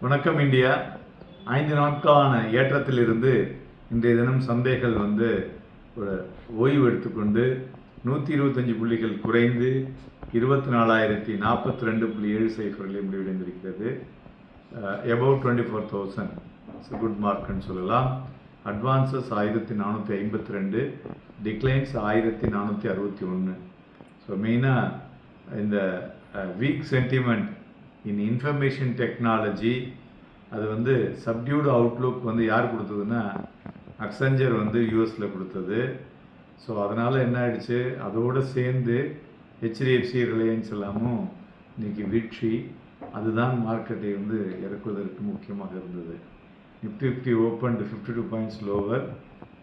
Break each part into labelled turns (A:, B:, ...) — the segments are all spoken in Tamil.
A: வணக்கம் இந்தியா. 5 நாட்களான ஏற்றத்திலிருந்து இன்றைய தினம் சந்தைகள் ஒரு ஓய்வு எடுத்துக்கொண்டு 125 புள்ளிகள் குறைந்து 24,042.70 முடிவடைந்திருக்கிறது. above 24,000 குட் மார்க்னு சொல்லலாம். Advances 1452, declines 1461. ஸோ மெயினாக இந்த week sentiment in information technology அது சப்டியூடு அவுட்லுக் யார் கொடுத்ததுன்னா அக்செஞ்சர் யூஎஸில் கொடுத்தது. ஸோ அதனால் என்ன ஆயிடுச்சு, அதோடு சேர்ந்து ஹெச்டிஎஃப்சி ரிலையன்ஸ் எல்லாமும் இன்றைக்கி வீழ்ச்சி. அதுதான் மார்க்கெட்டை இறக்குவதற்கு முக்கியமாக இருந்தது. Nifty 50 open 52 points lower,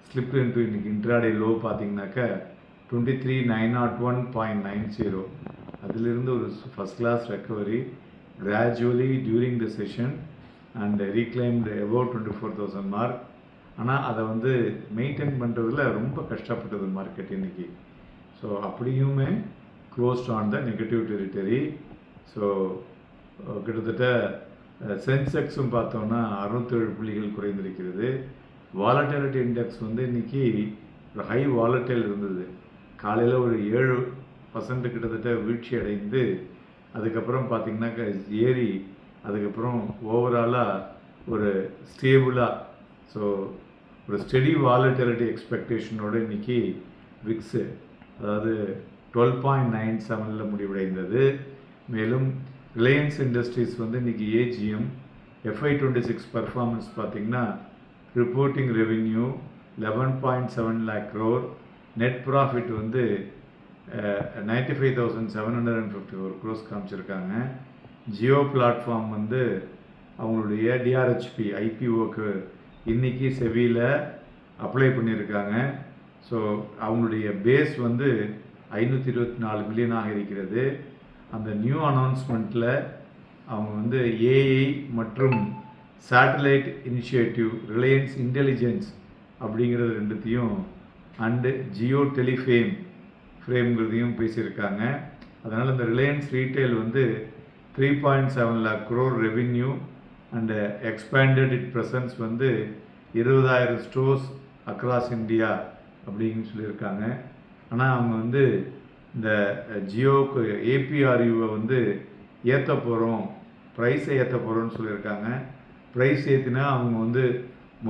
A: slip into இன்றைக்கி இன்ட்ராடே லோ பார்த்தீங்கன்னாக்கா 23,901.90. அதிலிருந்து ஒரு first class recovery gradually during the session and reclaimed above 24,000 mark. ஆனால் அதை மெயின்டைன் பண்ணுறதுல ரொம்ப கஷ்டப்பட்டது மார்க்கெட் இன்றைக்கி. ஸோ அப்படியுமே closed on the negative territory. So கிட்டத்தட்ட சென்செக்ஸும் பார்த்தோன்னா 607 புள்ளிகள் குறைந்திருக்கிறது. வாலட்டிலிட்டி இண்டெக்ஸ் இன்றைக்கி ஒரு ஹை வாலட்டைல் இருந்தது. காலையில் ஒரு 7% கிட்டத்தட்ட வீழ்ச்சி அடைந்து அதுக்கப்புறம் பார்த்திங்கனாக்கா ஏறி அதுக்கப்புறம் ஓவராலாக ஒரு ஸ்டேபிளாக, ஸோ ஒரு ஸ்டெடி வாலட்டிலிட்டி எக்ஸ்பெக்டேஷனோடு இன்றைக்கி விக்ஸு அதாவது 12.97 முடிவடைந்தது. மேலும் ரிலையன்ஸ் இண்டஸ்ட்ரீஸ் இன்றைக்கி ஏஜிஎம் FY26 பர்ஃபார்மன்ஸ் பார்த்திங்கன்னா reporting revenue 11.7 lakh crore, net profit 95,754 crores காமிச்சிருக்காங்க. ஜியோ பிளாட்ஃபார்ம் அவங்களுடைய டிஆர்ஹெச்பி ஐபிஓக்கு இன்றைக்கி செவியில் அப்ளை பண்ணியிருக்காங்க. ஸோ அவங்களுடைய பேஸ் 524 மில்லியனாக இருக்கிறது. அந்த நியூ அனௌன்ஸ்மெண்ட்டில் அவங்க ஏஐ மற்றும் சேட்டலைட் இனிஷியேட்டிவ், ரிலையன்ஸ் இன்டெலிஜென்ஸ் அப்படிங்கிறது ரெண்டுத்தையும் அண்டு ஜியோ டெலிஃபேம் ஃப்ரேம்ங்கிறதையும் பேசியிருக்காங்க. அதனால் இந்த Reliance retail 3.7 lakh crore revenue and expanded it presence 20,000 stores across India அப்படின்னு சொல்லியிருக்காங்க. ஆனால் அவங்க இந்த ஜியோக்கு ஏபிஆர்யூவை ஏற்ற போகிறோம், ப்ரைஸை ஏற்ற போகிறோன்னு சொல்லியிருக்காங்க. ப்ரைஸ் ஏற்றினா அவங்க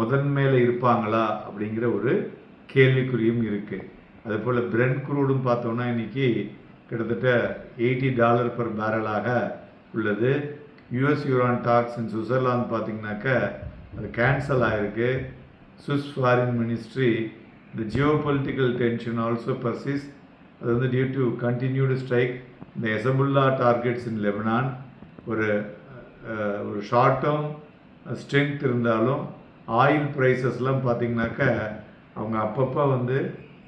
A: முதன்மையில் இருப்பாங்களா அப்படிங்கிற ஒரு கேள்விக்குறியும் இருக்குது. அதுபோல் பிரெண்ட் குரூடும் பார்த்தோன்னா இன்றைக்கி கிட்டத்தட்ட $80 per பேரலாக உள்ளது. US Iran talks in Switzerland பார்த்திங்கனாக்கா அது கேன்சல் ஆகிருக்கு. Swiss foreign ministry the geopolitical tension also persists, அது டியூ டு கண்டினியூடு ஸ்ட்ரைக் இந்த ஹெசபுல்லா டார்கெட்ஸ் இன் லெபனான். ஒரு ஷார்ட் டேர்ம் ஸ்ட்ரென்த் இருந்தாலும் ஆயில் ப்ரைஸஸ்லாம் பார்த்திங்கனாக்கா அவங்க அப்பப்போ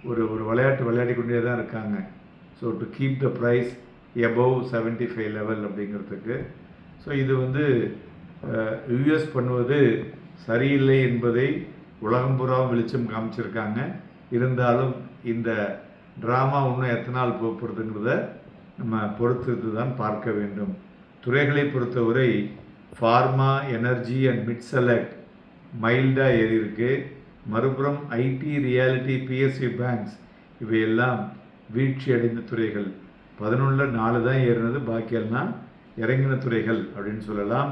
A: ஒரு விளையாடி கொண்டே தான் இருக்காங்க. So to keep the price above 75 level அப்படிங்கிறதுக்கு. ஸோ இது யூஎஸ் பண்ணுவது சரியில்லை என்பதை உலகம் பூரா வெளிச்சம் காமிச்சிருக்காங்க. இருந்தாலும் இந்த ட்ராமா இன்னும் எத்தனை நாள் போகிறதுங்கிறத நம்ம பொறுத்து தான் பார்க்க வேண்டும். துறைகளை பொறுத்தவரை pharma, energy and mid select மைல்டாக ஏறி இருக்குது. மறுபுறம் ஐடி, ரியாலிட்டி, பிஎஸ்சி பேங்க்ஸ் இவையெல்லாம் வீழ்ச்சி அடைந்த துறைகள். 11 தான் ஏறினது, பாக்கியெல்லாம் இறங்கின துறைகள் அப்படின்னு சொல்லலாம்.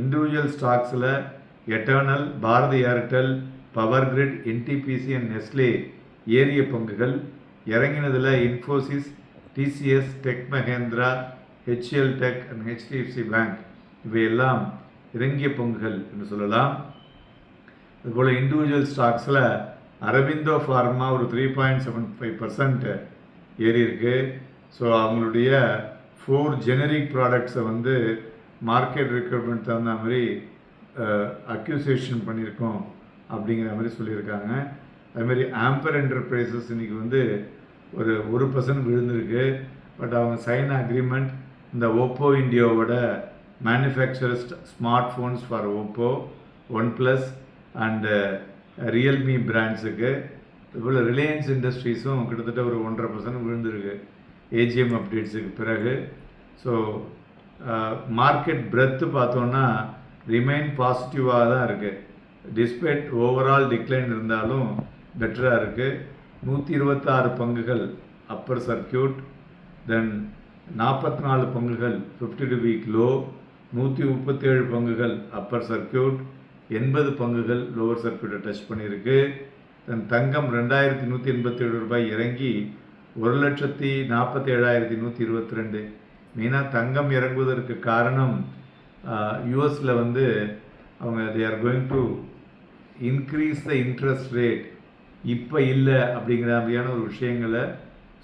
A: இண்டிவிஜுவல் ஸ்டாக்ஸில் Eternal, Bharti Airtel, Power Grid, NTPC and Nestle ஏறிய பங்குகள். இறங்கினதில் Infosys, TCS, Tech Mahindra, HCL Tech and HDFC bank இவையெல்லாம் இறங்கிய பங்குகள் என்று சொல்லலாம். அதுபோல் இண்டிவிஜுவல் ஸ்டாக்ஸில் அரபிந்தோ ஃபார்மா ஒரு 3.75% ஏறி இருக்கு. ஸோ அவங்களுடைய 4 ஜெனரிக் ப்ராடக்ட்ஸை மார்க்கெட் ரெக்யர்மெண்ட் தகுந்த மாதிரி அக்யூசியேஷன் பண்ணியிருக்கோம் அப்படிங்கிற மாதிரி சொல்லியிருக்காங்க. அதுமாதிரி ஆம்பர் என்டர்பிரைசஸ் இன்றைக்கி ஒரு 1% விழுந்திருக்கு. பட் அவங்க சைன் அக்ரிமெண்ட் இந்த ஓப்போ இந்தியாவோட manufacturers smart phones for Oppo, OnePlus and Realme பிராண்ட்ஸுக்கு. இதுபோல் ரிலையன்ஸ் இண்டஸ்ட்ரீஸும் கிட்டத்தட்ட ஒரு 1.5% விழுந்திருக்கு ஏஜிஎம் அப்டேட்ஸுக்கு பிறகு. ஸோ மார்க்கெட் பிரெத்து பார்த்தோன்னா ரிமைன் பாசிட்டிவாக தான் இருக்குது. டிஸ்பைட் ஓவரால் டிக்ளைன் இருந்தாலும் பெட்டராக இருக்குது. 126 பங்குகள் அப்பர் சர்க்கியூட், தென் 44 பங்குகள் 52 வீக் லோ, 137 பங்குகள் அப்பர் சர்க்கியூட், 80 பங்குகள் லோவர் சர்க்கியூட்டை டச் பண்ணியிருக்கு. தென் தங்கம் 2187 ரூபாய் இறங்கி 1,47,122. மெயினாக தங்கம் இறங்குவதற்கு காரணம் யூஎஸில் வந்து அவங்க they are going to increase the interest rate, இப்போ இல்லை அப்படிங்கிற மாதிரியான ஒரு விஷயங்களை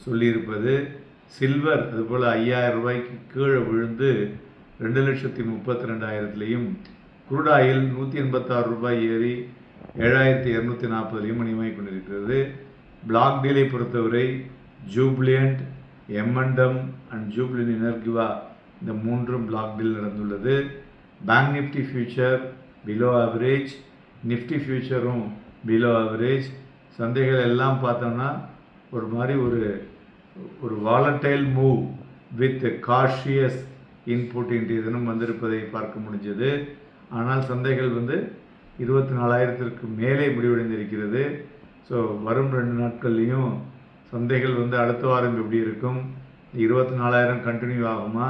A: சொல்லியிருப்பது. சில்வர் அதுபோல் 5000 ரூபாய்க்கு கீழே விழுந்து 2,32,000லையும், குரூட் ஆயில் 186 ரூபாய் ஏறி 7,240லையும் மணிமாய் கொண்டிருக்கிறது. பிளாக் டீலை பொறுத்தவரை ஜூப்ளியண்ட், எம்என்டம் அண்ட் ஜூப்ளியன் எனர்கிவா இந்த மூன்றும் பிளாக் டீல் நடந்துள்ளது. Bank Nifty future below average, Nifty ஃபியூச்சரும் பிலோ ஆவரேஜ். சந்தைகள் எல்லாம் பார்த்தோம்னா ஒரு மாதிரி ஒரு volatile move with cautious input இன்றைய தினம் வந்திருப்பதை பார்க்க முடிஞ்சது. ஆனால் சந்தைகள் வந்து 24,000க்கு மேலே முடிவடைந்திருக்கிறது. ஸோ வரும் 2 நாட்கள்லேயும் சந்தைகள் வந்து அடுத்த வாரம் எப்படி இருக்கும், 24,000 கண்டினியூ ஆகுமா,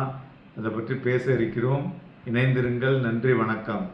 A: அதை பற்றி பேச இருக்கிறோம். இணைந்திருங்கள். நன்றி, வணக்கம்.